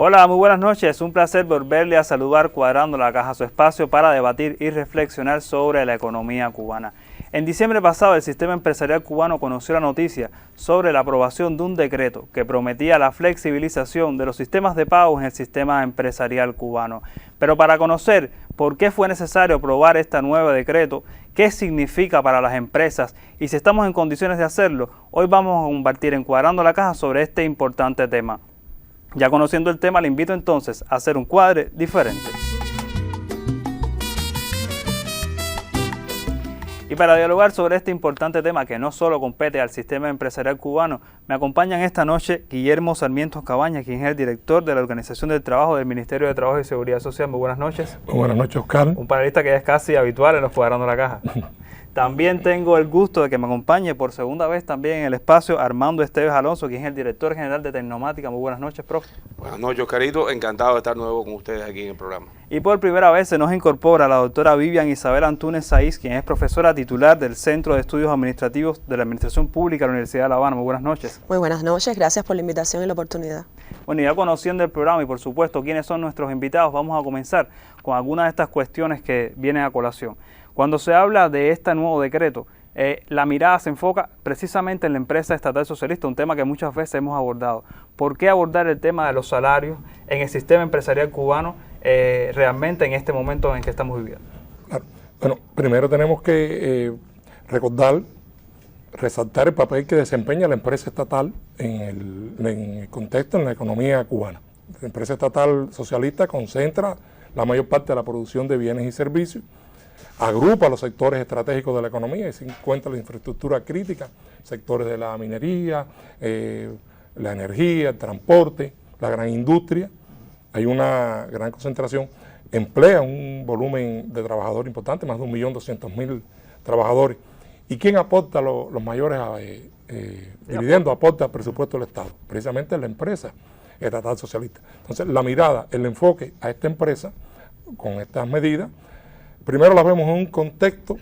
Hola, muy buenas noches. Un placer volverle a saludar Cuadrando la Caja, su espacio para debatir y reflexionar sobre la economía cubana. En diciembre pasado, el sistema empresarial cubano conoció la noticia sobre la aprobación de un decreto que prometía la flexibilización de los sistemas de pago en el sistema empresarial cubano. Pero para conocer por qué fue necesario aprobar este nuevo decreto, qué significa para las empresas y si estamos en condiciones de hacerlo, hoy vamos a compartir en Cuadrando la Caja sobre este importante tema. Ya conociendo el tema, le invito entonces a hacer un cuadre diferente. Y para dialogar sobre este importante tema que no solo compete al sistema empresarial cubano, me acompañan esta noche Guillermo Sarmiento Cabañas, quien es el director de la Organización del Trabajo del Ministerio de Trabajo y Seguridad Social. Muy buenas noches. Muy buenas noches, Oscar. Un panelista que ya es casi habitual en los Cuadrando la Caja. También tengo el gusto de que me acompañe por segunda vez también en el espacio Armando Esteves Alonso, quien es el director general de Tecnomática. Muy buenas noches, profe. Buenas noches, Oscarito. Encantado de estar nuevo con ustedes aquí en el programa. Y por primera vez se nos incorpora la doctora Vivian Isabel Antúnez Saiz, quien es profesora titular del Centro de Estudios Administrativos de la Administración Pública de la Universidad de La Habana. Muy buenas noches. Muy buenas noches, gracias por la invitación y la oportunidad. Bueno, y ya conociendo el programa y por supuesto quiénes son nuestros invitados, vamos a comenzar con algunas de estas cuestiones que vienen a colación. Cuando se habla de este nuevo decreto, la mirada se enfoca precisamente en la empresa estatal socialista, un tema que muchas veces hemos abordado. ¿Por qué abordar el tema de los salarios en el sistema empresarial cubano realmente en este momento en que estamos viviendo? Claro. Bueno, primero tenemos que resaltar el papel que desempeña la empresa estatal en el contexto, en la economía cubana. La empresa estatal socialista concentra la mayor parte de la producción de bienes y servicios, agrupa los sectores estratégicos de la economía y se encuentra la infraestructura crítica, sectores de la minería, la energía, el transporte, la gran industria. Hay una gran concentración, emplea un volumen de trabajadores importante, más de 1.200.000 trabajadores. ¿Y quién aporta los mayores dividendos? Aporta al presupuesto del Estado, precisamente la empresa estatal socialista. Entonces, la mirada, el enfoque a esta empresa con estas medidas, primero las vemos en un contexto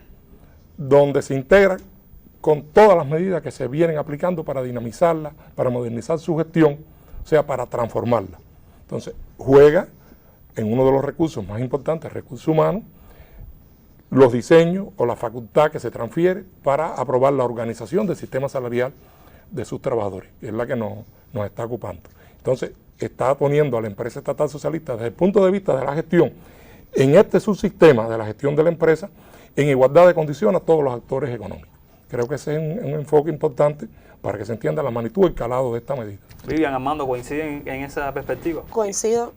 donde se integra con todas las medidas que se vienen aplicando para dinamizarla, para modernizar su gestión, o sea, para transformarla. Entonces, juega en uno de los recursos más importantes, recursos humanos, los diseños o la facultad que se transfiere para aprobar la organización del sistema salarial de sus trabajadores, que es la que nos está ocupando. Entonces, está poniendo a la empresa estatal socialista desde el punto de vista de la gestión en este subsistema de la gestión de la empresa en igualdad de condiciones a todos los actores económicos. Creo que ese es un enfoque importante para que se entienda la magnitud y el calado de esta medida. Vivian, Armando, ¿coinciden en esa perspectiva? Coincido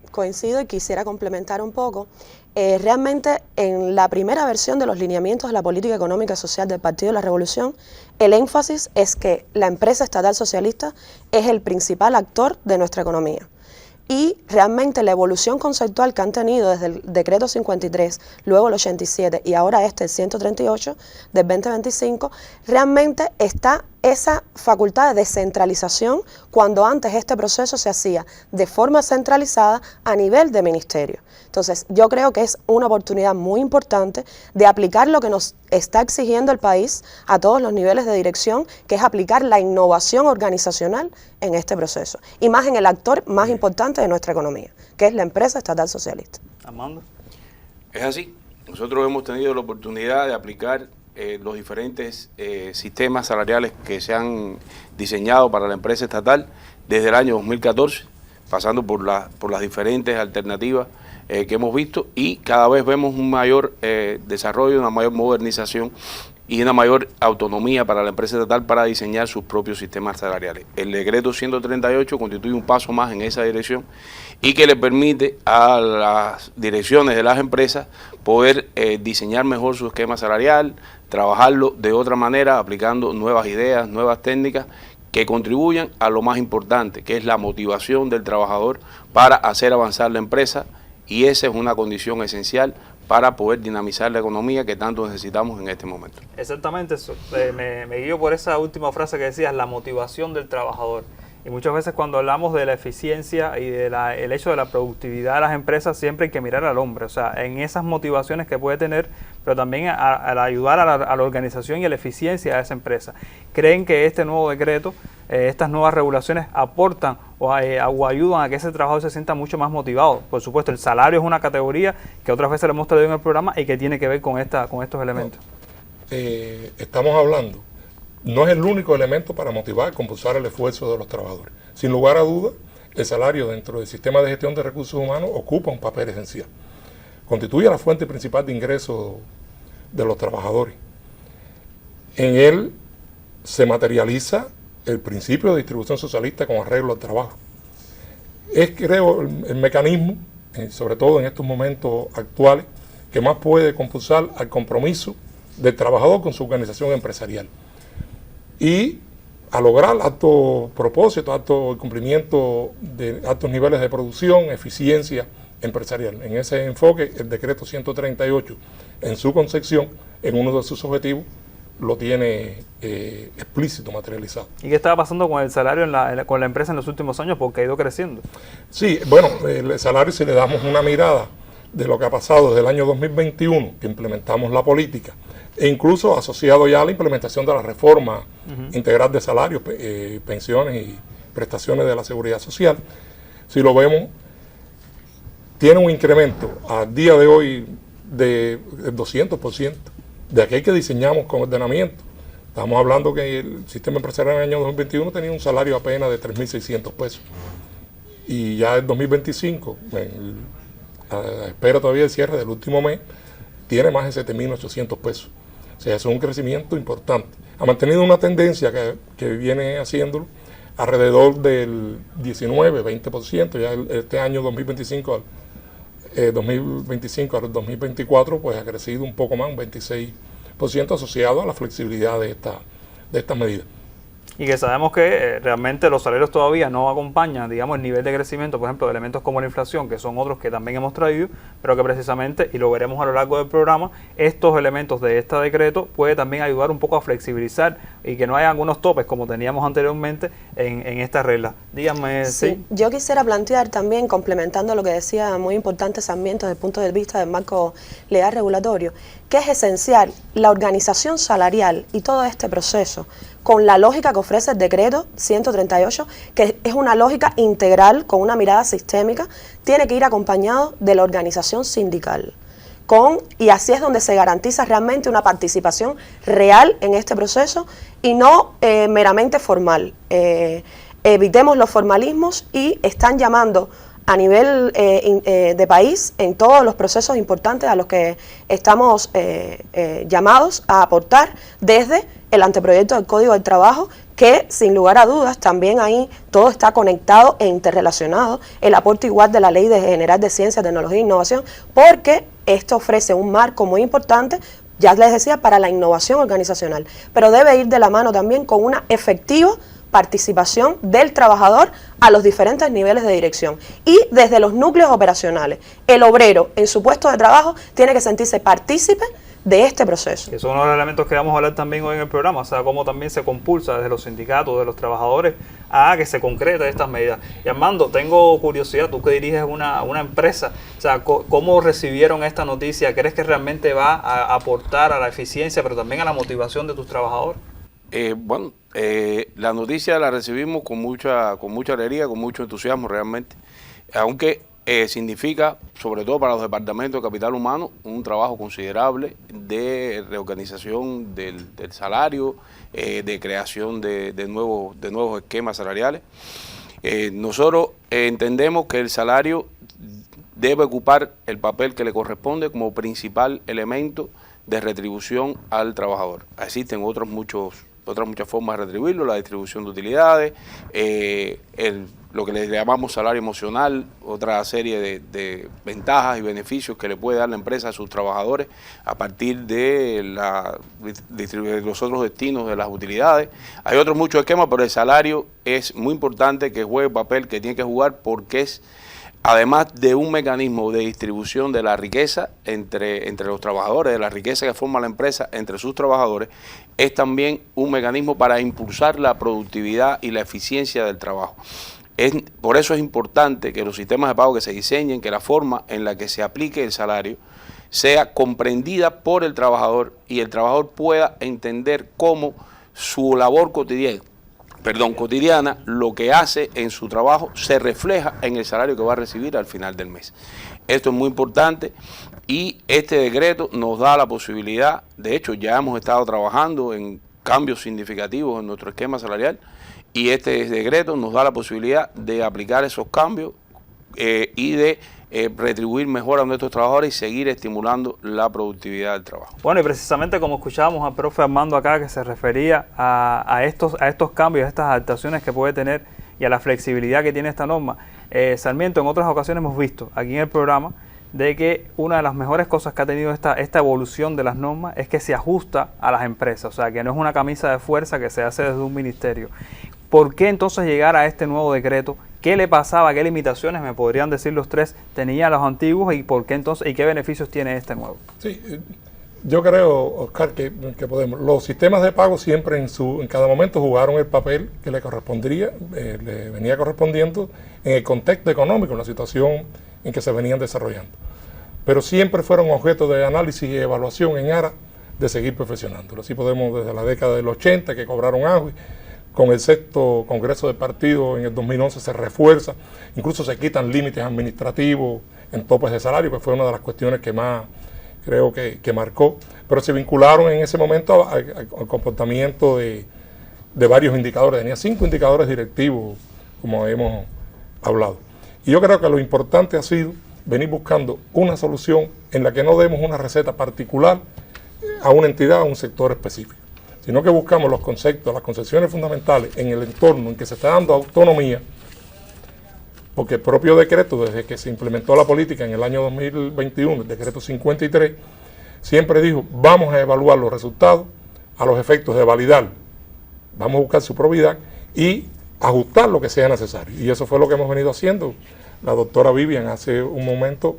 y quisiera complementar un poco. Realmente en la primera versión de los lineamientos de la política económica y social del Partido de la Revolución, el énfasis es que la empresa estatal socialista es el principal actor de nuestra economía. Y realmente la evolución conceptual que han tenido desde el decreto 53, luego el 87 y ahora el 138 del 2025, realmente está esa facultad de descentralización cuando antes este proceso se hacía de forma centralizada a nivel de ministerio. Entonces yo creo que es una oportunidad muy importante de aplicar lo que nos está exigiendo el país a todos los niveles de dirección, que es aplicar la innovación organizacional en este proceso y más en el actor más importante de nuestra economía, que es la empresa estatal socialista. Armando. Es así. Nosotros hemos tenido la oportunidad de aplicar los diferentes sistemas salariales que se han diseñado para la empresa estatal desde el año 2014, pasando por las diferentes alternativas que hemos visto, y cada vez vemos un mayor desarrollo, una mayor modernización y una mayor autonomía para la empresa estatal para diseñar sus propios sistemas salariales. El decreto 138 constituye un paso más en esa dirección y que le permite a las direcciones de las empresas poder diseñar mejor su esquema salarial, trabajarlo de otra manera, aplicando nuevas ideas, nuevas técnicas que contribuyan a lo más importante, que es la motivación del trabajador para hacer avanzar la empresa, y esa es una condición esencial para poder dinamizar la economía que tanto necesitamos en este momento. Exactamente eso. Me guío por esa última frase que decías, la motivación del trabajador. Y muchas veces cuando hablamos de la eficiencia y de el hecho de la productividad de las empresas, siempre hay que mirar al hombre, o sea, en esas motivaciones que puede tener, pero también al ayudar a la organización y a la eficiencia de esa empresa. ¿Creen que este nuevo decreto, estas nuevas regulaciones aportan o ayudan a que ese trabajador se sienta mucho más motivado? Por supuesto, el salario es una categoría que otras veces le hemos traído en el programa y que tiene que ver con estos elementos. Estamos hablando, no es el único elemento para motivar, compulsar el esfuerzo de los trabajadores. Sin lugar a dudas, el salario dentro del sistema de gestión de recursos humanos ocupa un papel esencial. Constituye la fuente principal de ingresos de los trabajadores. En él se materializa el principio de distribución socialista con arreglo al trabajo. Es, creo, el mecanismo, sobre todo en estos momentos actuales, que más puede compulsar al compromiso del trabajador con su organización empresarial y a lograr altos propósitos, alto cumplimiento de altos niveles de producción, eficiencia empresarial. En ese enfoque, el decreto 138, en su concepción, en uno de sus objetivos, lo tiene explícito, materializado. ¿Y qué estaba pasando con el salario con la empresa en los últimos años? Porque ha ido creciendo. Sí, bueno, el salario, si le damos una mirada de lo que ha pasado desde el año 2021, que implementamos la política, e incluso asociado ya a la implementación de la reforma integral de salarios, pensiones y prestaciones de la seguridad social, si lo vemos, tiene un incremento al día de hoy de 200%, de aquel que diseñamos con ordenamiento. Estamos hablando que el sistema empresarial en el año 2021 tenía un salario apenas de 3.600 pesos. Y ya en 2025, espera todavía el cierre del último mes, tiene más de 7.800 pesos. O sea, eso es un crecimiento importante. Ha mantenido una tendencia que viene haciéndolo alrededor del 19-20%. Ya este año 2025 al 2024, pues ha crecido un poco más, un 26%, asociado a la flexibilidad de estas medidas. Y que sabemos que realmente los salarios todavía no acompañan, digamos, el nivel de crecimiento, por ejemplo, de elementos como la inflación, que son otros que también hemos traído, pero que precisamente, y lo veremos a lo largo del programa, estos elementos de este decreto puede también ayudar un poco a flexibilizar y que no haya algunos topes como teníamos anteriormente en esta regla. Díganme, ¿sí? Yo quisiera plantear también, complementando lo que decía muy importante Sarmiento desde el punto de vista del marco legal regulatorio, que es esencial la organización salarial y todo este proceso con la lógica que ofrece el decreto 138, que es una lógica integral con una mirada sistémica, tiene que ir acompañado de la organización sindical. Y así es donde se garantiza realmente una participación real en este proceso y no meramente formal. Evitemos los formalismos y están llamando a nivel de país en todos los procesos importantes a los que estamos llamados a aportar desde el anteproyecto del Código del Trabajo, que sin lugar a dudas también ahí todo está conectado e interrelacionado, el aporte igual de la Ley General de Ciencia, Tecnología e Innovación, porque esto ofrece un marco muy importante, ya les decía, para la innovación organizacional, pero debe ir de la mano también con una efectiva participación del trabajador a los diferentes niveles de dirección y desde los núcleos operacionales. El obrero en su puesto de trabajo tiene que sentirse partícipe de este proceso. Que son uno de los elementos que vamos a hablar también hoy en el programa, o sea, cómo también se compulsa desde los sindicatos, de los trabajadores, a que se concreten estas medidas. Y Armando, tengo curiosidad, tú que diriges una empresa, o sea, ¿cómo recibieron esta noticia? ¿Crees que realmente va a aportar a la eficiencia, pero también a la motivación de tus trabajadores? La noticia la recibimos con mucha alegría, con mucho entusiasmo realmente, aunque significa, sobre todo para los departamentos de capital humano, un trabajo considerable de reorganización del salario, de creación de nuevos esquemas salariales. Nosotros entendemos que el salario debe ocupar el papel que le corresponde como principal elemento de retribución al trabajador. Existen otras muchas formas de retribuirlo, la distribución de utilidades, lo que le llamamos salario emocional, otra serie de ventajas y beneficios que le puede dar la empresa a sus trabajadores a partir de los otros destinos de las utilidades. Hay otros muchos esquemas, pero el salario es muy importante que juegue el papel que tiene que jugar porque es además de un mecanismo de distribución de la riqueza entre los trabajadores, de la riqueza que forma la empresa entre sus trabajadores, es también un mecanismo para impulsar la productividad y la eficiencia del trabajo. Por eso es importante que los sistemas de pago que se diseñen, que la forma en la que se aplique el salario sea comprendida por el trabajador y el trabajador pueda entender cómo su labor cotidiana, lo que hace en su trabajo se refleja en el salario que va a recibir al final del mes. Esto es muy importante y este decreto nos da la posibilidad, de hecho ya hemos estado trabajando en cambios significativos en nuestro esquema salarial y este decreto nos da la posibilidad de aplicar esos cambios y de retribuir mejor a nuestros trabajadores y seguir estimulando la productividad del trabajo. Bueno, y precisamente como escuchábamos al profe Armando acá, que se refería a estos cambios, a estas adaptaciones que puede tener y a la flexibilidad que tiene esta norma. Sarmiento, en otras ocasiones hemos visto aquí en el programa de que una de las mejores cosas que ha tenido esta evolución de las normas es que se ajusta a las empresas, o sea, que no es una camisa de fuerza que se hace desde un ministerio. ¿Por qué entonces llegar a este nuevo decreto? ¿Qué le pasaba? ¿Qué limitaciones, me podrían decir los tres, tenían los antiguos y por qué entonces y qué beneficios tiene este nuevo? Sí, yo creo, Oscar, que podemos. Los sistemas de pago siempre en cada momento jugaron el papel que le correspondía, le venía correspondiendo en el contexto económico, en la situación en que se venían desarrollando. Pero siempre fueron objeto de análisis y evaluación en aras de seguir perfeccionándolo. Así podemos desde la década del 80 que cobraron auge. Con el 6º Congreso del Partido en el 2011 se refuerza, incluso se quitan límites administrativos en topes de salario, que fue una de las cuestiones que más creo que marcó, pero se vincularon en ese momento al comportamiento de varios indicadores, tenía 5 indicadores directivos, como hemos hablado. Y yo creo que lo importante ha sido venir buscando una solución en la que no demos una receta particular a una entidad, a un sector específico, sino que buscamos los conceptos, las concepciones fundamentales en el entorno en que se está dando autonomía, porque el propio decreto, desde que se implementó la política en el año 2021, el decreto 53, siempre dijo, vamos a evaluar los resultados a los efectos de validar, vamos a buscar su probidad y ajustar lo que sea necesario. Y eso fue lo que hemos venido haciendo. La doctora Vivian hace un momento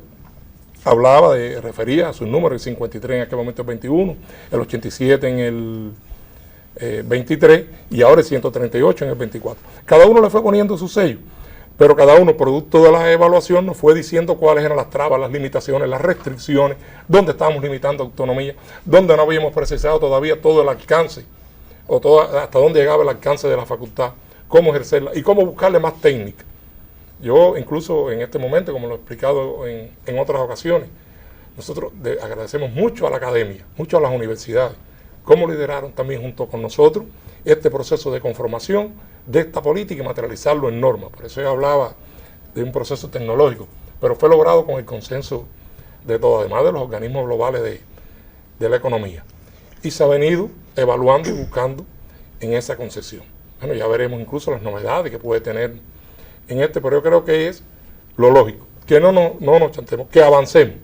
refería a sus números, el 53 en aquel momento el 21, el 87 en el 23 y ahora el 138 en el 24. Cada uno le fue poniendo su sello, pero cada uno, producto de la evaluación, nos fue diciendo cuáles eran las trabas, las limitaciones, las restricciones, dónde estábamos limitando autonomía, dónde no habíamos precisado todavía todo el alcance, hasta dónde llegaba el alcance de la facultad, cómo ejercerla y cómo buscarle más técnica. Yo incluso en este momento, como lo he explicado en otras ocasiones, nosotros agradecemos mucho a la academia, mucho a las universidades, cómo lideraron también junto con nosotros este proceso de conformación de esta política y materializarlo en normas. Por eso yo hablaba de un proceso tecnológico, pero fue logrado con el consenso de todos, además de los organismos globales de la economía. Y se ha venido evaluando y buscando en esa concepción. Bueno, ya veremos incluso las novedades que puede tener en pero yo creo que es lo lógico, que no nos chantemos, que avancemos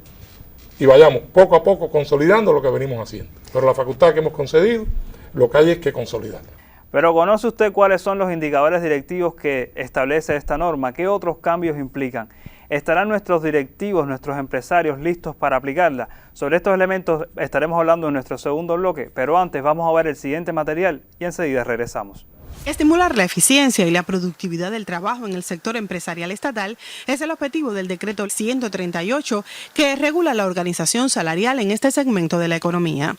y vayamos poco a poco consolidando lo que venimos haciendo. Pero la facultad que hemos concedido, lo que hay es que consolidarla. Pero ¿conoce usted cuáles son los indicadores directivos que establece esta norma? ¿Qué otros cambios implican? ¿Estarán nuestros directivos, nuestros empresarios listos para aplicarla? Sobre estos elementos estaremos hablando en nuestro segundo bloque, pero antes vamos a ver el siguiente material y enseguida regresamos. Estimular la eficiencia y la productividad del trabajo en el sector empresarial estatal es el objetivo del decreto 138 que regula la organización salarial en este segmento de la economía.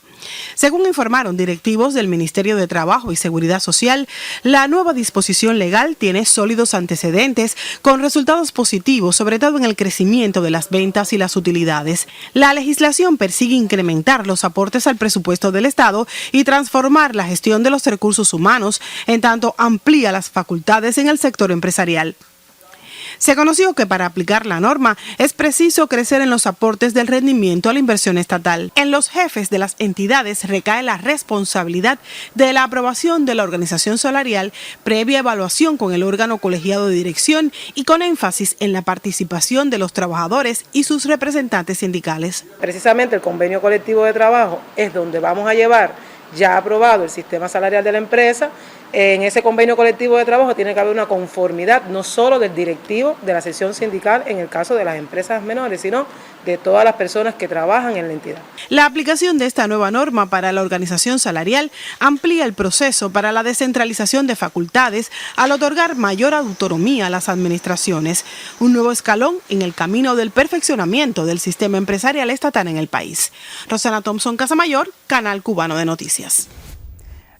Según informaron directivos del Ministerio de Trabajo y Seguridad Social, la nueva disposición legal tiene sólidos antecedentes con resultados positivos, sobre todo en el crecimiento de las ventas y las utilidades. La legislación persigue incrementar los aportes al presupuesto del Estado y transformar la gestión de los recursos humanos, en tanto amplía las facultades en el sector empresarial. Se conoció que para aplicar la norma es preciso crecer en los aportes del rendimiento a la inversión estatal. En los jefes de las entidades recae la responsabilidad de la aprobación de la organización salarial previa evaluación con el órgano colegiado de dirección y con énfasis en la participación de los trabajadores y sus representantes sindicales. Precisamente el convenio colectivo de trabajo es donde vamos a llevar ya aprobado el sistema salarial de la empresa En ese convenio colectivo de trabajo tiene que haber una conformidad no solo del directivo de la sección sindical en el caso de las empresas menores, sino de todas las personas que trabajan en la entidad. La aplicación de esta nueva norma para la organización salarial amplía el proceso para la descentralización de facultades al otorgar mayor autonomía a las administraciones, un nuevo escalón en el camino del perfeccionamiento del sistema empresarial estatal en el país. Rosana Thompson Casamayor, Canal Cubano de Noticias.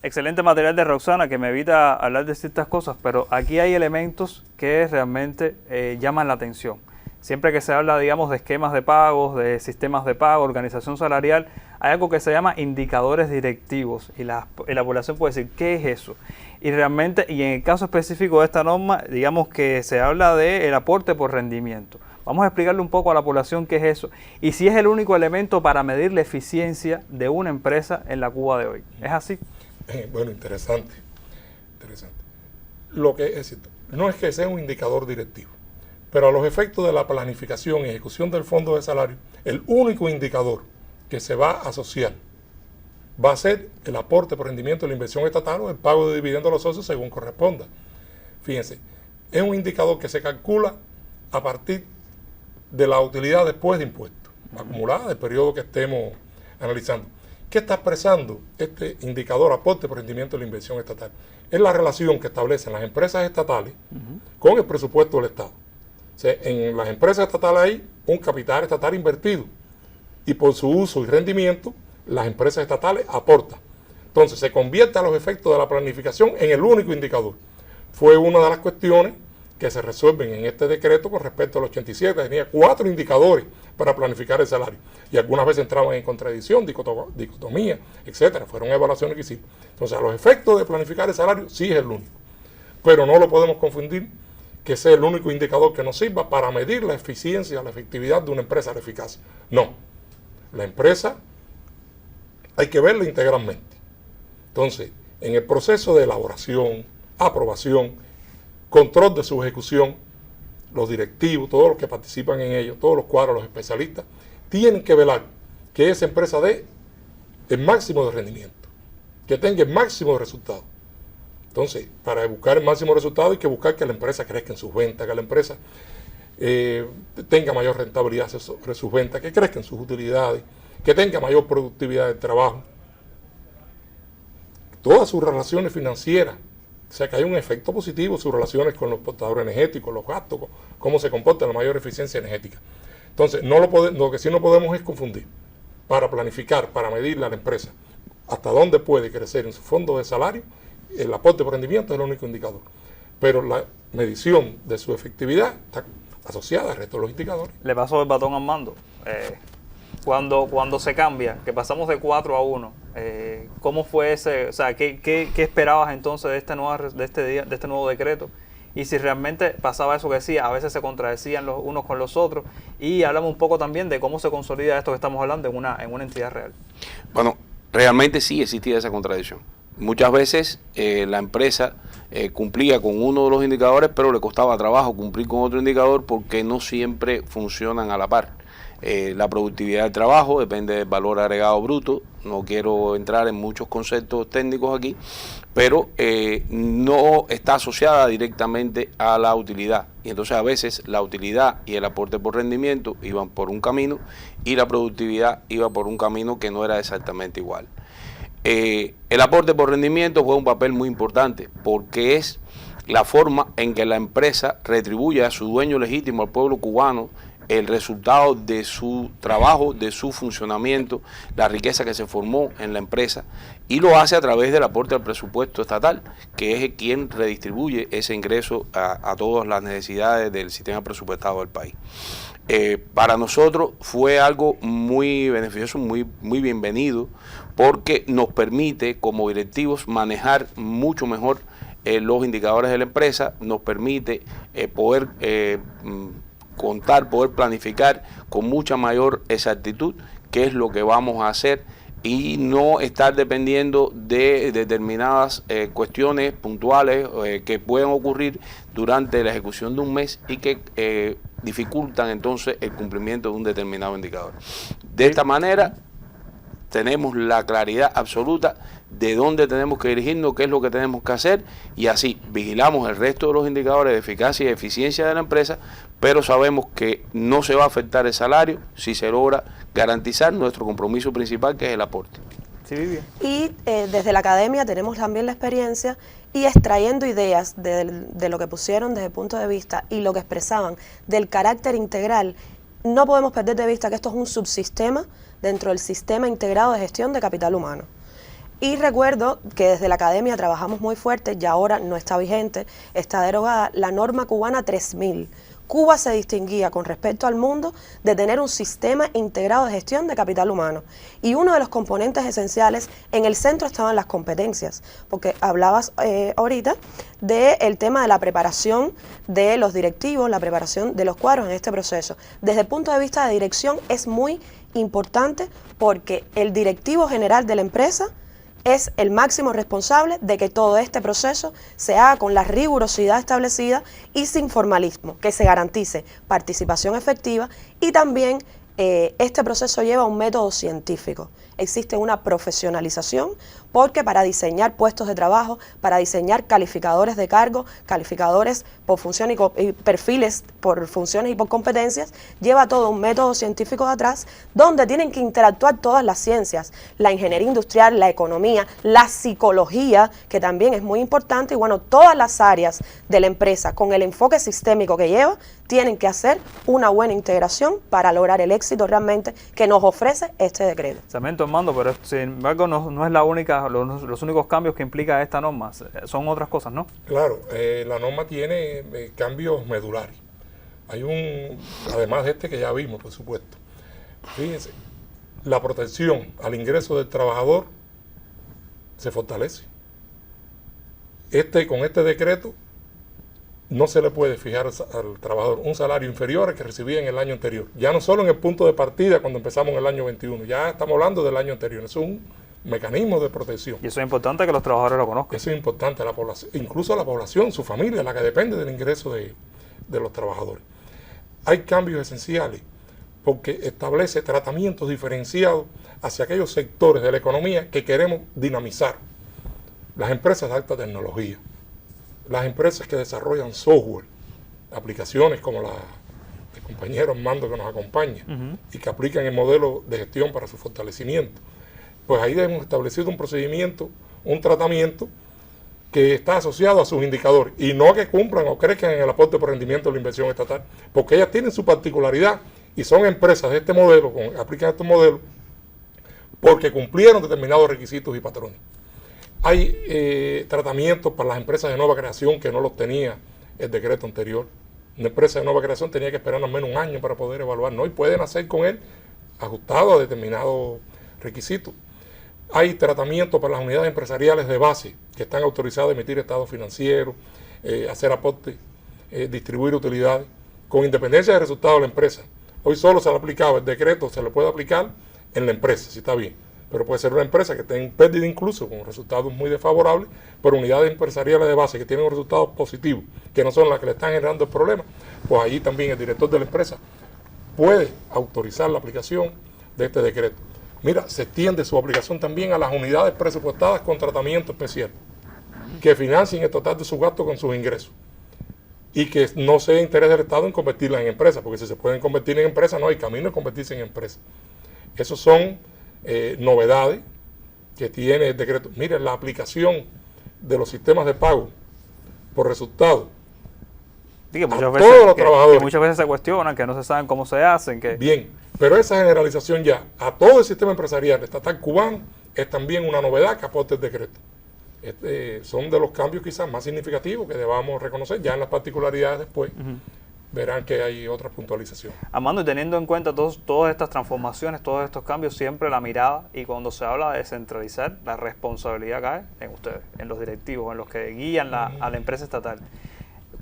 Excelente material de Roxana, que me evita hablar de ciertas cosas, pero aquí hay elementos que realmente llaman la atención. Siempre que se habla, digamos, de esquemas de pagos, de sistemas de pago, organización salarial, hay algo que se llama indicadores directivos y la población puede decir, ¿qué es eso? Y realmente, y en el caso específico de esta norma, digamos que se habla del aporte por rendimiento. Vamos a explicarle un poco a la población qué es eso y si es el único elemento para medir la eficiencia de una empresa en la Cuba de hoy. ¿Es así? Bueno, interesante. Lo que es cierto, no es que sea un indicador directivo, pero a los efectos de la planificación y ejecución del fondo de salario, el único indicador que se va a asociar va a ser el aporte por rendimiento de la inversión estatal o el pago de dividendos a los socios según corresponda. Fíjense, es un indicador que se calcula a partir de la utilidad después de impuestos, acumulada del periodo que estemos analizando. ¿Qué está expresando este indicador aporte por rendimiento de la inversión estatal? Es la relación que establecen las empresas estatales con el presupuesto del Estado. O sea, en las empresas estatales hay un capital estatal invertido y por su uso y rendimiento las empresas estatales aportan. Entonces se convierte a los efectos de la planificación en el único indicador. Fue una de las cuestiones que se resuelven en este decreto con respecto al 87. Tenía 4 indicadores para planificar el salario y algunas veces entraban en contradicción, dicotomía, etcétera. Fueron evaluaciones que hicimos. Entonces, a los efectos de planificar el salario sí es el único, pero no lo podemos confundir que sea el único indicador que nos sirva para medir la eficiencia, la efectividad de una empresa, la eficacia. No, la empresa hay que verla integralmente. Entonces, en el proceso de elaboración, aprobación, control de su ejecución, los directivos, todos los que participan en ello, todos los cuadros, los especialistas, tienen que velar que esa empresa dé el máximo de rendimiento, que tenga el máximo de resultados. Entonces, para buscar el máximo resultado hay que buscar que la empresa crezca en sus ventas, que la empresa tenga mayor rentabilidad sobre sus ventas, que crezca en sus utilidades, que tenga mayor productividad del trabajo. Todas sus relaciones financieras, o sea, que hay un efecto positivo en sus relaciones con los portadores energéticos, los gastos, cómo se comporta la mayor eficiencia energética. Entonces, lo que sí no podemos es confundir. Para planificar, para medirle a la empresa hasta dónde puede crecer en su fondo de salario, el aporte por rendimiento es el único indicador. Pero la medición de su efectividad está asociada al resto de los indicadores. Le paso el batón a Armando. Cuando se cambia, que pasamos de 4 a 1, ¿cómo fue ese? O sea, ¿qué esperabas entonces de este nuevo decreto? Y si realmente pasaba eso que decía, a veces se contradecían los unos con los otros. Y hablamos un poco también de cómo se consolida esto que estamos hablando en una entidad real. Bueno, realmente sí existía esa contradicción. Muchas veces la empresa cumplía con uno de los indicadores, pero le costaba trabajo cumplir con otro indicador porque no siempre funcionan a la par. La productividad del trabajo depende del valor agregado bruto. No quiero entrar en muchos conceptos técnicos aquí, pero no está asociada directamente a la utilidad. Y entonces a veces la utilidad y el aporte por rendimiento iban por un camino y la productividad iba por un camino que no era exactamente igual. El aporte por rendimiento juega un papel muy importante porque es la forma en que la empresa retribuye a su dueño legítimo, al pueblo cubano, el resultado de su trabajo, de su funcionamiento, la riqueza que se formó en la empresa, y lo hace a través del aporte al presupuesto estatal, que es quien redistribuye ese ingreso a todas las necesidades del sistema presupuestado del país. Para nosotros fue algo muy beneficioso, muy bienvenido, porque nos permite como directivos manejar mucho mejor los indicadores de la empresa, nos permite poder contar, poder planificar con mucha mayor exactitud qué es lo que vamos a hacer y no estar dependiendo de determinadas cuestiones puntuales que pueden ocurrir durante la ejecución de un mes y que dificultan entonces el cumplimiento de un determinado indicador. De esta manera tenemos la claridad absoluta de dónde tenemos que dirigirnos, qué es lo que tenemos que hacer, y así vigilamos el resto de los indicadores de eficacia y eficiencia de la empresa, pero sabemos que no se va a afectar el salario si se logra garantizar nuestro compromiso principal, que es el aporte. Sí, Vivian. Y desde la academia tenemos también la experiencia y extrayendo ideas de lo que pusieron desde el punto de vista y lo que expresaban del carácter integral. No podemos perder de vista que esto es un subsistema dentro del sistema integrado de gestión de capital humano. Y recuerdo que desde la academia trabajamos muy fuerte, y ahora no está vigente, está derogada la norma cubana 3000. Cuba se distinguía con respecto al mundo de tener un sistema integrado de gestión de capital humano. Y uno de los componentes esenciales, en el centro estaban las competencias, porque hablabas ahorita del tema de la preparación de los directivos, la preparación de los cuadros en este proceso. Desde el punto de vista de dirección es muy importante porque el directivo general de la empresa es el máximo responsable de que todo este proceso se haga con la rigurosidad establecida y sin formalismo, que se garantice participación efectiva y también este proceso lleva un método científico. Existe una profesionalización porque para diseñar puestos de trabajo, para diseñar calificadores de cargo, calificadores por función y perfiles por funciones y por competencias, lleva todo un método científico de atrás donde tienen que interactuar todas las ciencias, la ingeniería industrial, la economía, la psicología, que también es muy importante, y bueno, todas las áreas de la empresa con el enfoque sistémico que lleva, tienen que hacer una buena integración para lograr el éxito realmente que nos ofrece este decreto. Lamento, Armando, pero sin embargo no es la única, los únicos cambios que implica esta norma, son otras cosas, ¿no? Claro, la norma tiene cambios medulares. Hay además de este que ya vimos, por supuesto. Fíjense, la protección al ingreso del trabajador se fortalece. Con este decreto no se le puede fijar al trabajador un salario inferior al que recibía en el año anterior. Ya no solo en el punto de partida cuando empezamos en el año 21, ya estamos hablando del año anterior. Eso es un mecanismo de protección. Y eso es importante que los trabajadores lo conozcan. Eso es importante, la población, incluso la población, su familia, la que depende del ingreso de los trabajadores. Hay cambios esenciales porque establece tratamientos diferenciados hacia aquellos sectores de la economía que queremos dinamizar. Las empresas de alta tecnología, las empresas que desarrollan software, aplicaciones como la del compañero Armando que nos acompaña y que aplican el modelo de gestión para su fortalecimiento. Pues ahí hemos establecido un procedimiento, un tratamiento que está asociado a sus indicadores y no que cumplan o crezcan en el aporte por rendimiento de la inversión estatal, porque ellas tienen su particularidad y son empresas de este modelo, aplican este modelo porque cumplieron determinados requisitos y patrones. Hay tratamientos para las empresas de nueva creación que no los tenía el decreto anterior. Una empresa de nueva creación tenía que esperar al menos un año para poder evaluar, ¿no? Y pueden hacer con él ajustado a determinados requisitos. Hay tratamientos para las unidades empresariales de base que están autorizadas a emitir estados financieros, hacer aportes, distribuir utilidades, con independencia del resultado de la empresa. Hoy solo se le aplicaba el decreto, se le puede aplicar en la empresa, si está bien. Pero puede ser una empresa que esté en pérdida incluso, con resultados muy desfavorables, pero unidades empresariales de base que tienen resultados positivos, que no son las que le están generando el problema, pues allí también el director de la empresa puede autorizar la aplicación de este decreto. Mira, se extiende su aplicación también a las unidades presupuestadas con tratamiento especial, que financien el total de sus gastos con sus ingresos y que no sea interés del Estado en convertirlas en empresas, porque si se pueden convertir en empresas, no hay camino de convertirse en empresas. Esos son novedades que tiene el decreto. Miren, la aplicación de los sistemas de pago por resultado Que muchas veces se cuestionan, que no se saben cómo se hacen. Bien, pero esa generalización ya a todo el sistema empresarial estatal cubano es también una novedad que aporta el decreto. Son de los cambios quizás más significativos que debamos reconocer. Ya en las particularidades después verán que hay otras puntualizaciones. Armando, y teniendo en cuenta todas estas transformaciones, todos estos cambios, siempre la mirada, y cuando se habla de descentralizar, la responsabilidad cae en ustedes, en los directivos, en los que guían a la empresa estatal.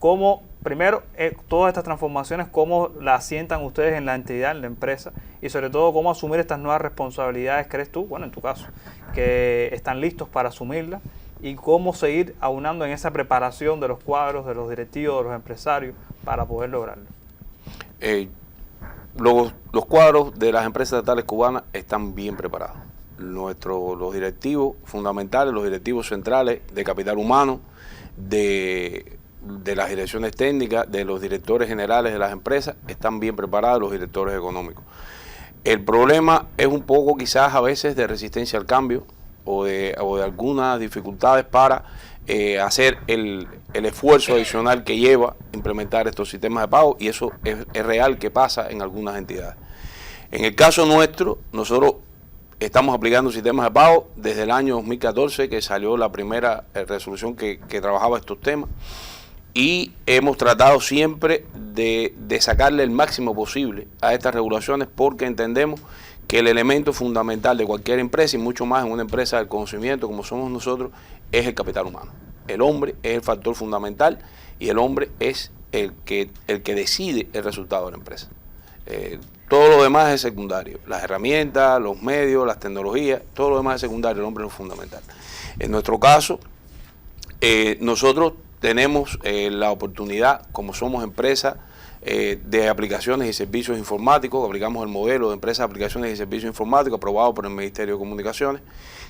¿Cómo, primero, todas estas transformaciones, cómo las asientan ustedes en la entidad, en la empresa, y sobre todo cómo asumir estas nuevas responsabilidades, crees tú, bueno, en tu caso, que están listos para asumirlas, y cómo seguir aunando en esa preparación de los cuadros, de los directivos, de los empresarios, para poder lograrlo? Los cuadros de las empresas estatales cubanas están bien preparados. los directivos fundamentales, los directivos centrales de capital humano, de las direcciones técnicas, de los directores generales de las empresas, están bien preparados, los directores económicos. El problema es un poco quizás a veces de resistencia al cambio o de algunas dificultades para hacer el esfuerzo adicional que lleva implementar estos sistemas de pago, y eso es real que pasa en algunas entidades. En el caso nuestro, nosotros estamos aplicando sistemas de pago desde el año 2014, que salió la primera resolución que trabajaba estos temas, y hemos tratado siempre de sacarle el máximo posible a estas regulaciones, porque entendemos que el elemento fundamental de cualquier empresa, y mucho más en una empresa del conocimiento como somos nosotros, es el capital humano. El hombre es el factor fundamental y el hombre es el que decide el resultado de la empresa. Todo lo demás es secundario. Las herramientas, los medios, las tecnologías, todo lo demás es secundario, el hombre es lo fundamental. En nuestro caso, nosotros tenemos la oportunidad, como somos empresa de aplicaciones y servicios informáticos, aplicamos el modelo de empresa de aplicaciones y servicios informáticos aprobado por el Ministerio de Comunicaciones,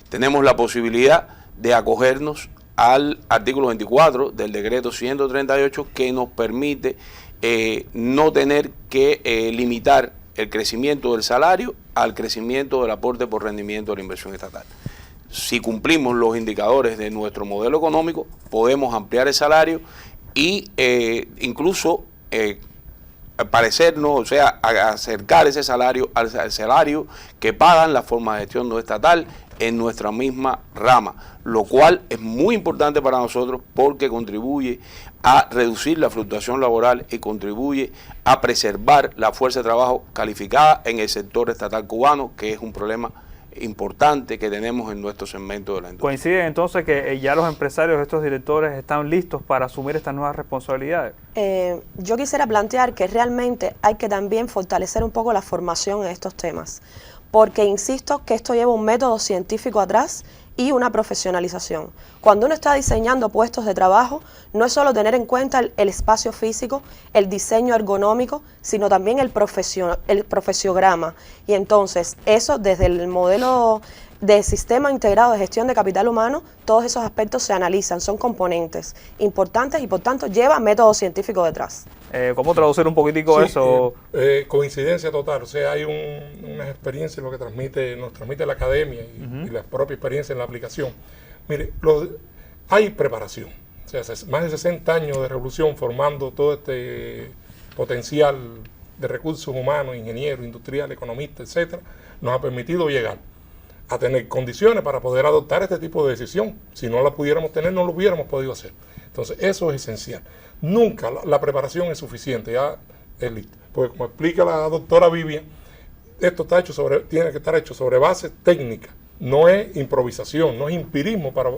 tenemos la posibilidad de acogernos al artículo 24 del decreto 138, que nos permite no tener que limitar el crecimiento del salario al crecimiento del aporte por rendimiento de la inversión estatal. Si cumplimos los indicadores de nuestro modelo económico, podemos ampliar el salario y incluso parecernos, o sea, acercar ese salario al salario que pagan las formas de gestión no estatal en nuestra misma rama, lo cual es muy importante para nosotros porque contribuye a reducir la fluctuación laboral y contribuye a preservar la fuerza de trabajo calificada en el sector estatal cubano, que es un problema importante que tenemos en nuestro segmento de la industria. ¿Coinciden entonces que ya los empresarios, estos directores, están listos para asumir estas nuevas responsabilidades? Yo quisiera plantear que realmente hay que también fortalecer un poco la formación en estos temas, porque insisto que esto lleva un método científico atrás y una profesionalización. Cuando uno está diseñando puestos de trabajo, no es solo tener en cuenta el espacio físico, el diseño ergonómico, sino también el profesiograma. Y entonces, eso desde el modelo de sistema integrado de gestión de capital humano, todos esos aspectos se analizan, son componentes importantes y por tanto lleva método científico detrás. ¿Cómo traducir un poquitico eso? Coincidencia total, o sea, hay una experiencia en lo que nos transmite la academia y la propia experiencia en la aplicación. Mire, hay preparación, o sea, más de 60 años de revolución formando todo este potencial de recursos humanos, ingenieros, industriales, economistas, etcétera, nos ha permitido llegar a tener condiciones para poder adoptar este tipo de decisión. Si no la pudiéramos tener, no lo hubiéramos podido hacer. Entonces, eso es esencial. Nunca la preparación es suficiente, ya es listo. Porque como explica la doctora Vivian, esto tiene que estar hecho sobre bases técnicas. No es improvisación, no es empirismo para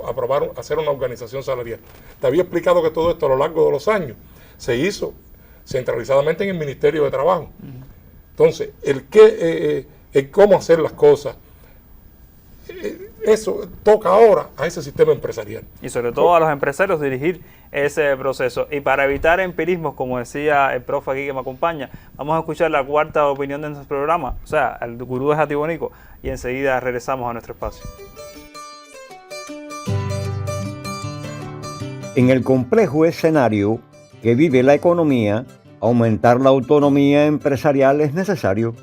hacer una organización salarial. Te había explicado que todo esto a lo largo de los años se hizo centralizadamente en el Ministerio de Trabajo. Entonces, el cómo hacer las cosas, eso toca ahora a ese sistema empresarial. Y sobre todo a los empresarios dirigir ese proceso. Y para evitar empirismos, como decía el profe aquí que me acompaña, vamos a escuchar la cuarta opinión de nuestro programa, o sea, el gurú de Jatibonico, y enseguida regresamos a nuestro espacio. En el complejo escenario que vive la economía, aumentar la autonomía empresarial es necesario.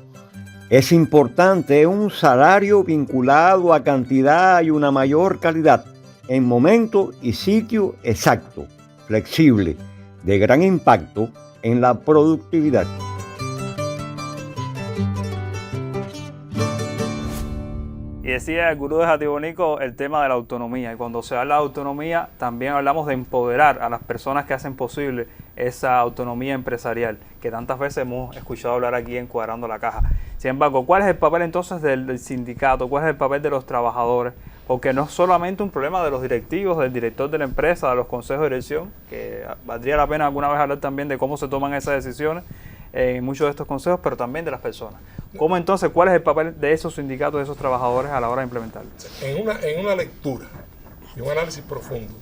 Es importante un salario vinculado a cantidad y una mayor calidad, en momento y sitio exacto, flexible, de gran impacto en la productividad. Y decía el gurú de Jatibonico el tema de la autonomía. Y cuando se habla de autonomía, también hablamos de empoderar a las personas que hacen posible esa autonomía empresarial, que tantas veces hemos escuchado hablar aquí en Cuadrando la Caja. Sin embargo, ¿cuál es el papel entonces del sindicato? ¿Cuál es el papel de los trabajadores? Porque no es solamente un problema de los directivos, del director de la empresa, de los consejos de dirección, que valdría la pena alguna vez hablar también de cómo se toman esas decisiones en muchos de estos consejos, pero también de las personas. ¿Cómo entonces, cuál es el papel de esos sindicatos, de esos trabajadores a la hora de implementarlo? En una lectura y un análisis profundo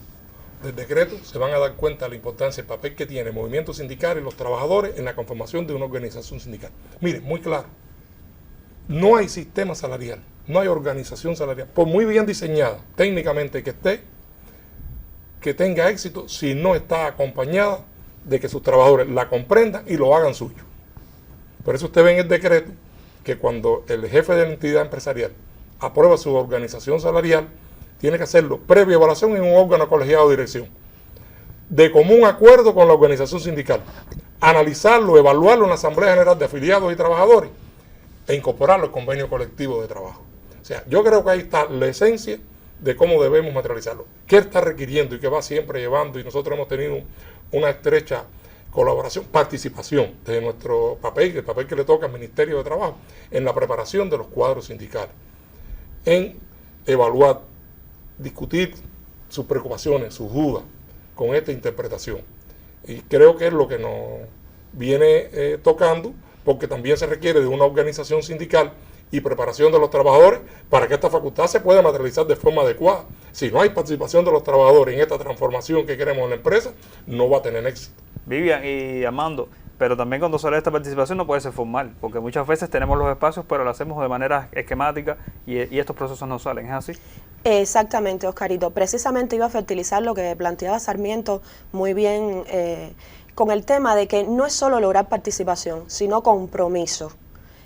del decreto se van a dar cuenta de la importancia, el papel que tiene el movimiento sindical y los trabajadores en la conformación de una organización sindical. Miren, muy claro, no hay sistema salarial, no hay organización salarial, por muy bien diseñada técnicamente que esté, que tenga éxito si no está acompañada de que sus trabajadores la comprendan y lo hagan suyo. Por eso usted ve en el decreto que cuando el jefe de la entidad empresarial aprueba su organización salarial, tiene que hacerlo previa evaluación en un órgano colegiado de dirección, de común acuerdo con la organización sindical, analizarlo, evaluarlo en la Asamblea General de Afiliados y Trabajadores e incorporarlo al convenio colectivo de trabajo. O sea, yo creo que ahí está la esencia de cómo debemos materializarlo. ¿Qué está requiriendo y qué va siempre llevando? Y nosotros hemos tenido una estrecha colaboración, participación de nuestro papel, el papel que le toca al Ministerio de Trabajo, en la preparación de los cuadros sindicales, en evaluar, discutir sus preocupaciones, sus dudas con esta interpretación. Y creo que es lo que nos viene tocando, porque también se requiere de una organización sindical y preparación de los trabajadores para que esta facultad se pueda materializar de forma adecuada. Si no hay participación de los trabajadores en esta transformación que queremos en la empresa, no va a tener éxito. Vivian y Armando, pero también cuando sale esta participación no puede ser formal, porque muchas veces tenemos los espacios, pero lo hacemos de manera esquemática y estos procesos no salen, ¿es así? Exactamente, Oscarito. Precisamente iba a fertilizar lo que planteaba Sarmiento muy bien con el tema de que no es solo lograr participación, sino compromiso.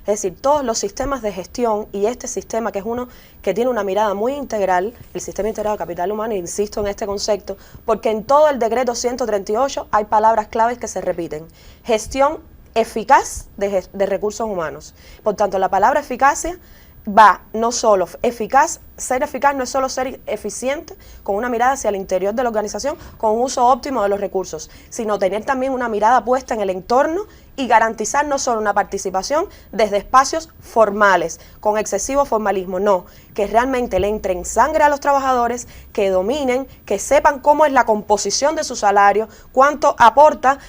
Es decir, todos los sistemas de gestión y este sistema, que es uno que tiene una mirada muy integral, el sistema integrado de capital humano, insisto en este concepto, porque en todo el decreto 138 hay palabras claves que se repiten. Gestión eficaz de recursos humanos. Por tanto, la palabra eficacia va no solo eficaz, ser eficaz no es solo ser eficiente con una mirada hacia el interior de la organización, con un uso óptimo de los recursos, sino tener también una mirada puesta en el entorno y garantizar no solo una participación desde espacios formales, con excesivo formalismo, no, que realmente le entren sangre a los trabajadores, que dominen, que sepan cómo es la composición de su salario, cuánto aporta,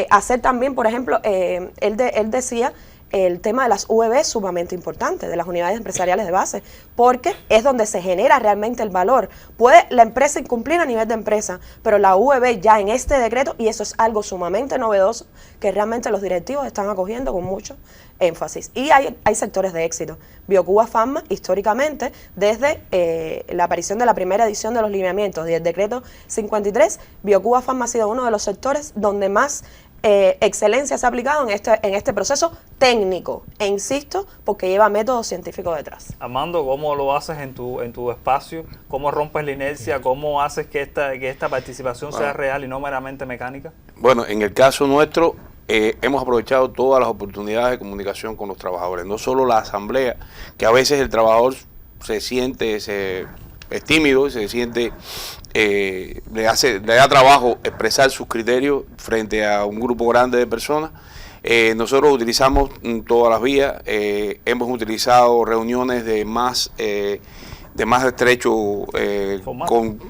hacer también, por ejemplo, él decía, el tema de las UEB es sumamente importante, de las unidades empresariales de base, porque es donde se genera realmente el valor. Puede la empresa incumplir a nivel de empresa, pero la UEB ya en este decreto, y eso es algo sumamente novedoso, que realmente los directivos están acogiendo con mucho énfasis. Y hay sectores de éxito. Biocuba Pharma, históricamente, desde la aparición de la primera edición de los lineamientos y el decreto 53, Biocuba Pharma ha sido uno de los sectores donde más excelencia se ha aplicado en este proceso técnico, e insisto, porque lleva método científico detrás. Armando, ¿cómo lo haces en tu espacio? ¿Cómo rompes la inercia? ¿Cómo haces que esta participación sea real y no meramente mecánica? Bueno, en el caso nuestro, hemos aprovechado todas las oportunidades de comunicación con los trabajadores, no solo la asamblea, que a veces el trabajador es tímido, se siente, le da trabajo expresar sus criterios frente a un grupo grande de personas. Nosotros utilizamos todas las vías, hemos utilizado reuniones de más estrecho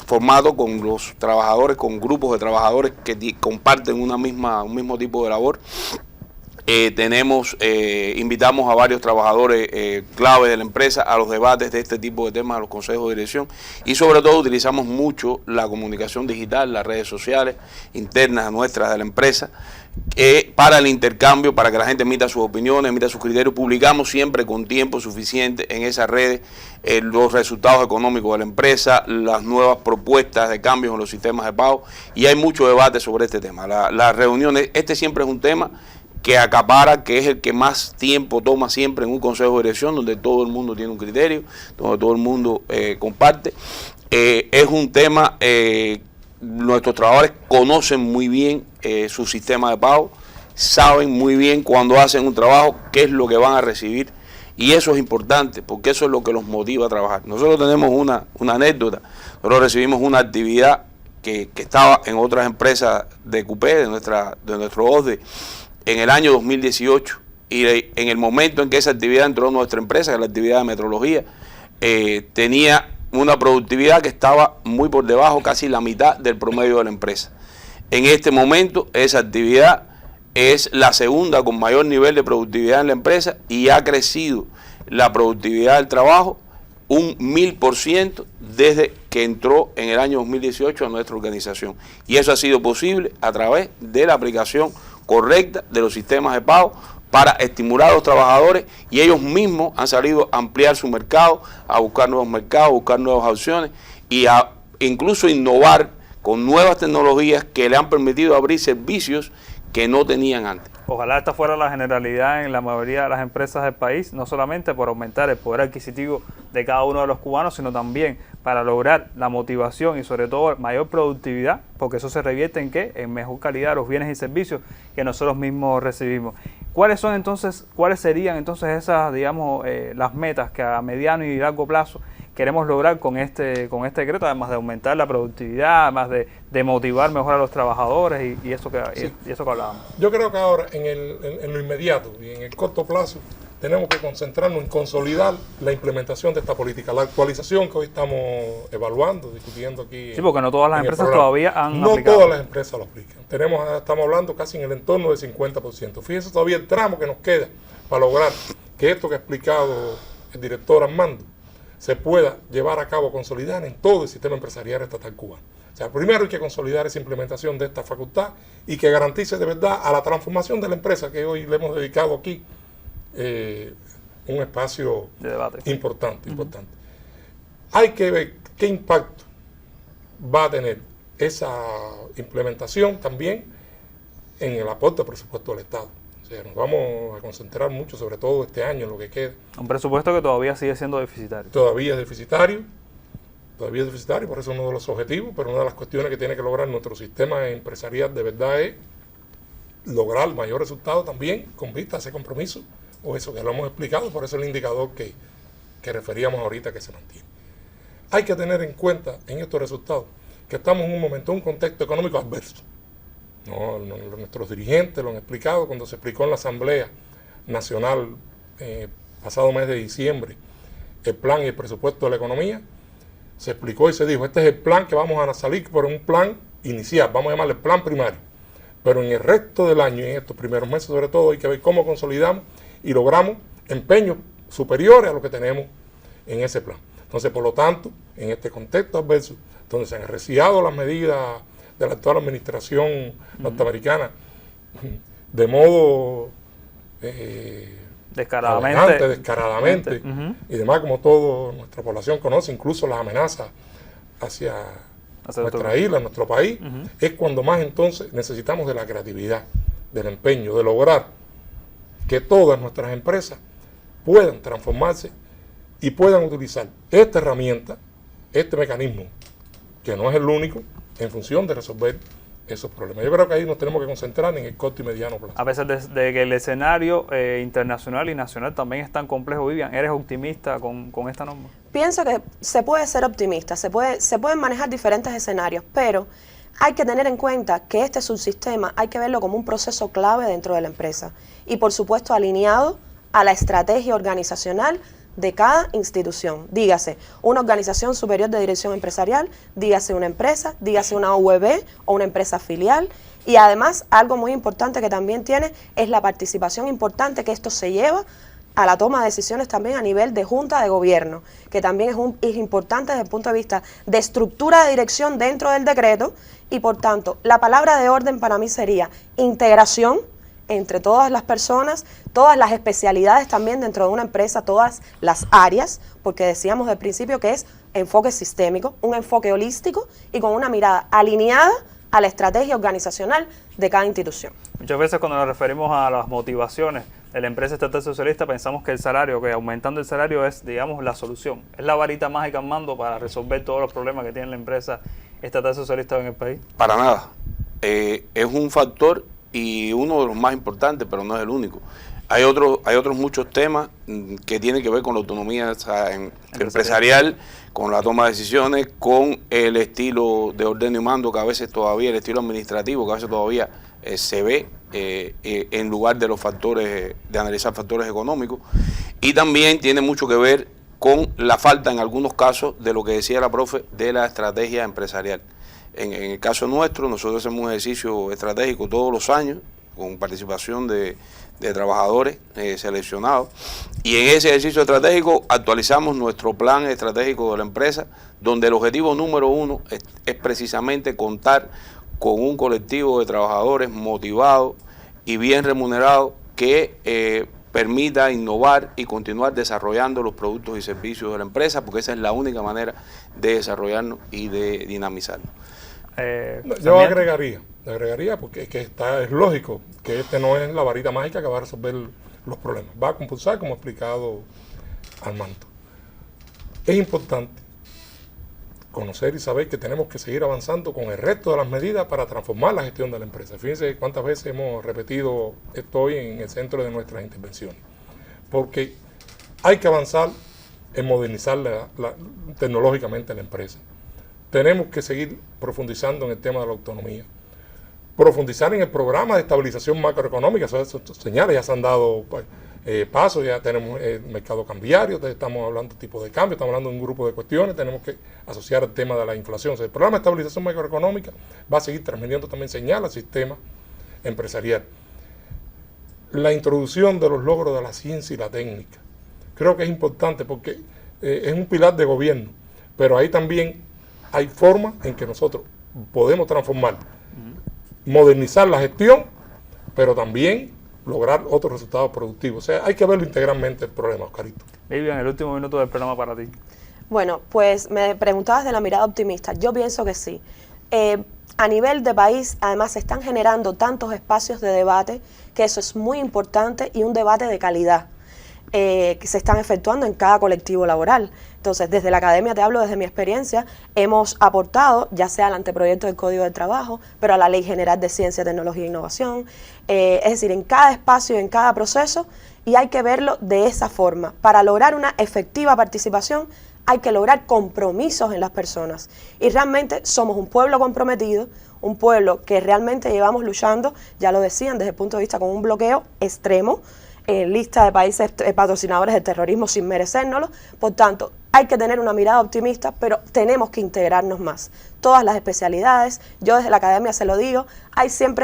formato con los trabajadores, con grupos de trabajadores que comparten un mismo tipo de labor. Invitamos a varios trabajadores clave de la empresa a los debates de este tipo de temas, a los consejos de dirección, y sobre todo utilizamos mucho la comunicación digital, las redes sociales internas nuestras de la empresa, para el intercambio, para que la gente emita sus opiniones, emita sus criterios. Publicamos siempre con tiempo suficiente en esas redes los resultados económicos de la empresa, las nuevas propuestas de cambios en los sistemas de pago, y hay mucho debate sobre este tema. Las reuniones, siempre es un tema que acapara, que es el que más tiempo toma siempre en un consejo de dirección, donde todo el mundo tiene un criterio, donde todo el mundo comparte. Es un tema, nuestros trabajadores conocen muy bien su sistema de pago, saben muy bien cuando hacen un trabajo qué es lo que van a recibir, y eso es importante, porque eso es lo que los motiva a trabajar. Nosotros tenemos una anécdota. Nosotros recibimos una actividad que estaba en otras empresas de CUPE, de nuestro OSDE, en el año 2018, y en el momento en que esa actividad entró en nuestra empresa, que es la actividad de metrología, tenía una productividad que estaba muy por debajo, casi la mitad del promedio de la empresa. En este momento, esa actividad es la segunda con mayor nivel de productividad en la empresa, y ha crecido la productividad del trabajo un 1000% desde que entró en el año 2018 a nuestra organización. Y eso ha sido posible a través de la aplicación correcta de los sistemas de pago para estimular a los trabajadores, y ellos mismos han salido a ampliar su mercado, a buscar nuevos mercados, a buscar nuevas opciones y a incluso innovar con nuevas tecnologías que le han permitido abrir servicios que no tenían antes. Ojalá esta fuera la generalidad en la mayoría de las empresas del país, no solamente por aumentar el poder adquisitivo de cada uno de los cubanos, sino también para lograr la motivación y sobre todo mayor productividad, porque eso se revierte en ¿qué? En mejor calidad de los bienes y servicios que nosotros mismos recibimos. ¿Cuáles serían entonces esas, digamos, las metas que a mediano y largo plazo queremos lograr con este decreto, además de aumentar la productividad, además de motivar mejor a los trabajadores y eso que hablábamos? Yo creo que ahora en lo inmediato y en el corto plazo tenemos que concentrarnos en consolidar la implementación de esta política, la actualización que hoy estamos evaluando, discutiendo aquí. Sí, porque no todas las empresas todavía han aplicado. No todas las empresas lo aplican. Estamos hablando casi en el entorno del 50%. Fíjense todavía el tramo que nos queda para lograr que esto que ha explicado el director Armando se pueda llevar a cabo, consolidar en todo el sistema empresarial estatal cubano. O sea, primero hay que consolidar esa implementación de esta facultad y que garantice de verdad a la transformación de la empresa, que hoy le hemos dedicado aquí un espacio de debate importante. Hay que ver qué impacto va a tener esa implementación también en el aporte al presupuesto del Estado. O sea, nos vamos a concentrar mucho, sobre todo este año, en lo que queda. Un presupuesto que todavía sigue siendo deficitario. Todavía es deficitario, por eso es uno de los objetivos, pero una de las cuestiones que tiene que lograr nuestro sistema empresarial de verdad es lograr el mayor resultado también con vista a ese compromiso, o eso que lo hemos explicado, por eso el indicador que referíamos ahorita que se mantiene. Hay que tener en cuenta en estos resultados que estamos en un momento, un contexto económico adverso. Nuestros dirigentes lo han explicado cuando se explicó en la Asamblea Nacional pasado mes de diciembre el plan y el presupuesto de la economía. Se explicó y se dijo, este es el plan que vamos a salir por un plan inicial, vamos a llamarle plan primario. Pero en el resto del año, en estos primeros meses sobre todo, hay que ver cómo consolidamos y logramos empeños superiores a lo que tenemos en ese plan. Entonces, por lo tanto, en este contexto adverso, donde se han arreciado las medidas de la actual administración norteamericana de modo descaradamente y demás, como toda nuestra población conoce, incluso las amenazas hacia nuestra isla, nuestro país, es cuando más entonces necesitamos de la creatividad, del empeño, de lograr que todas nuestras empresas puedan transformarse y puedan utilizar esta herramienta, este mecanismo, que no es el único, en función de resolver esos problemas. Yo creo que ahí nos tenemos que concentrar en el corto y mediano plazo. A pesar de que el escenario internacional y nacional también es tan complejo, Vivian, ¿eres optimista con esta norma? Pienso que se puede ser optimista, se pueden manejar diferentes escenarios, pero hay que tener en cuenta que este subsistema hay que verlo como un proceso clave dentro de la empresa y por supuesto alineado a la estrategia organizacional de cada institución, dígase una organización superior de dirección empresarial, dígase una empresa, dígase una UEB o una empresa filial, y además algo muy importante que también tiene es la participación importante que esto se lleva a la toma de decisiones también a nivel de junta de gobierno, que también es importante desde el punto de vista de estructura de dirección dentro del decreto, y por tanto la palabra de orden para mí sería integración entre todas las personas, todas las especialidades también dentro de una empresa, todas las áreas, porque decíamos al principio que es enfoque sistémico, un enfoque holístico y con una mirada alineada a la estrategia organizacional de cada institución. Muchas veces cuando nos referimos a las motivaciones de la empresa estatal socialista pensamos que el salario, que aumentando el salario es, digamos, la solución. ¿Es la varita mágica en mando para resolver todos los problemas que tiene la empresa estatal socialista en el país? Para nada. Es un factor y uno de los más importantes, pero no es el único. Hay otros muchos temas que tienen que ver con la autonomía empresarial, con la toma de decisiones, con el estilo de orden y mando, que a veces todavía, el estilo administrativo, que a veces todavía se ve en lugar de los factores, de analizar factores económicos. Y también tiene mucho que ver con la falta, en algunos casos, de lo que decía la profe, de la estrategia empresarial. En el caso nuestro, nosotros hacemos un ejercicio estratégico todos los años, con participación de trabajadores seleccionados, y en ese ejercicio estratégico actualizamos nuestro plan estratégico de la empresa, donde el objetivo número 1 es precisamente contar con un colectivo de trabajadores motivados y bien remunerados que permita innovar y continuar desarrollando los productos y servicios de la empresa, porque esa es la única manera de desarrollarnos y de dinamizarnos. Yo agregaría, porque es lógico que este no es la varita mágica que va a resolver los problemas. Va a compulsar, como ha explicado Armando. Es importante conocer y saber que tenemos que seguir avanzando con el resto de las medidas para transformar la gestión de la empresa. Fíjense cuántas veces hemos repetido esto hoy en el centro de nuestras intervenciones. Porque hay que avanzar en modernizar tecnológicamente la empresa. Tenemos que seguir profundizando en el tema de la autonomía. Profundizar en el programa de estabilización macroeconómica. Esas señales ya se han dado pasos, ya tenemos el mercado cambiario, estamos hablando de tipo de cambio, estamos hablando de un grupo de cuestiones, tenemos que asociar el tema de la inflación. O sea, el programa de estabilización macroeconómica va a seguir transmitiendo también señales al sistema empresarial. La introducción de los logros de la ciencia y la técnica. Creo que es importante porque es un pilar de gobierno, pero ahí también hay formas en que nosotros podemos transformar, modernizar la gestión, pero también lograr otros resultados productivos. O sea, hay que verlo integralmente el problema, Oscarito. Vivian, el último minuto del programa para ti. Bueno, pues me preguntabas de la mirada optimista. Yo pienso que sí. A nivel de país, además, se están generando tantos espacios de debate que eso es muy importante y un debate de calidad que se están efectuando en cada colectivo laboral. Entonces, desde la academia, te hablo desde mi experiencia, hemos aportado, ya sea al anteproyecto del Código de Trabajo, pero a la Ley General de Ciencia, Tecnología e Innovación, es decir, en cada espacio, en cada proceso, y hay que verlo de esa forma. Para lograr una efectiva participación, hay que lograr compromisos en las personas. Y realmente somos un pueblo comprometido, un pueblo que realmente llevamos luchando, ya lo decían, desde el punto de vista con un bloqueo extremo, en lista de países patrocinadores del terrorismo sin merecérnoslo. Por tanto, hay que tener una mirada optimista, pero tenemos que integrarnos más. Todas las especialidades, yo desde la academia se lo digo,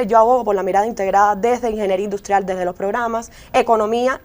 yo abogo por la mirada integrada desde ingeniería industrial, desde los programas, economía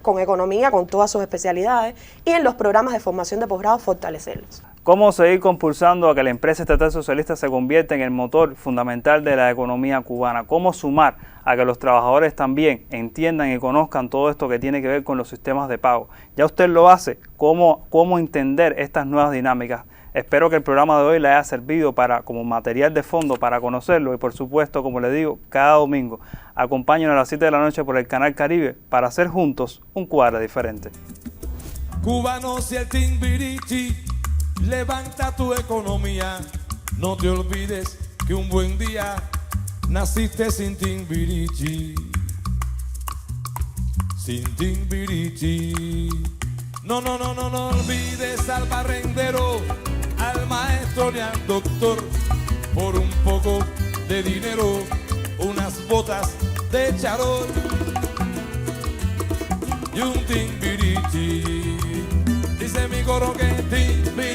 con todas sus especialidades, y en los programas de formación de posgrado fortalecerlos. ¿Cómo seguir compulsando a que la empresa estatal socialista se convierta en el motor fundamental de la economía cubana? ¿Cómo sumar a que los trabajadores también entiendan y conozcan todo esto que tiene que ver con los sistemas de pago? Ya usted lo hace. ¿Cómo entender estas nuevas dinámicas? Espero que el programa de hoy le haya servido como material de fondo para conocerlo y, por supuesto, como le digo, cada domingo acompáñenos a las 7 de la noche por el Canal Caribe para hacer juntos un Cuadra diferente. Cubanos y el Timbiriche, levanta tu economía. No te olvides que un buen día naciste sin Timbiriche. Sin Timbiriche. No olvides al barrendero, al maestro ni al doctor. Por un poco de dinero, unas botas de charol y un Timbiriche. Dice mi coro que Timbiriche